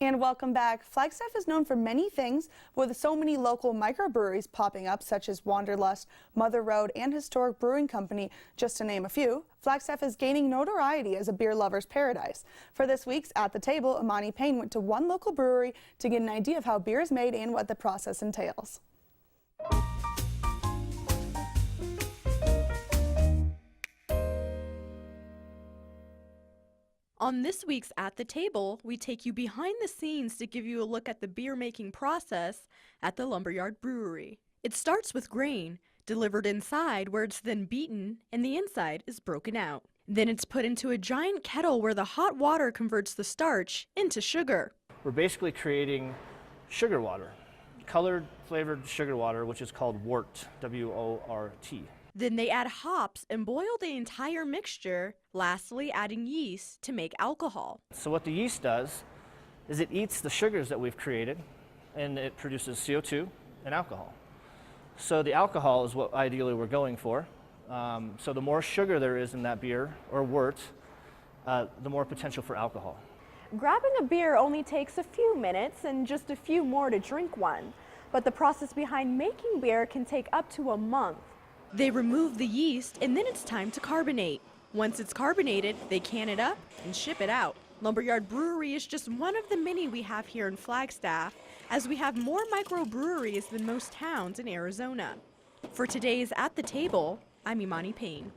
And welcome back. Flagstaff is known for many things, with so many local microbreweries popping up, such as Wanderlust, Mother Road, and Historic Brewing Company, just to name a few. Flagstaff is gaining notoriety as a beer lover's paradise. For this week's At the Table, Emani Payne went to one local brewery to get an idea of how beer is made and what the process entails. On this week's At the Table, we take you behind the scenes to give you a look at the beer making process at the Lumberyard Brewery. It starts with grain, delivered inside where it's then beaten and the inside is broken out. Then it's put into a giant kettle where the hot water converts the starch into sugar. We're basically creating sugar water, colored flavored sugar water, which is called wort, W-O-R-T. Then they add hops and boil the entire mixture, lastly adding yeast to make alcohol. So what the yeast does is it eats the sugars that we've created and it produces CO2 and alcohol. So the alcohol is what ideally we're going for. So the more sugar there is in that beer or wort, the more potential for alcohol. Grabbing a beer only takes a few minutes and just a few more to drink one. But the process behind making beer can take up to a month. They remove the yeast and then it's time to carbonate. Once it's carbonated, they can it up and ship it out. Lumberyard Brewery is just one of the many we have here in Flagstaff, as we have more microbreweries than most towns in Arizona. For today's At the Table, I'm Emani Payne.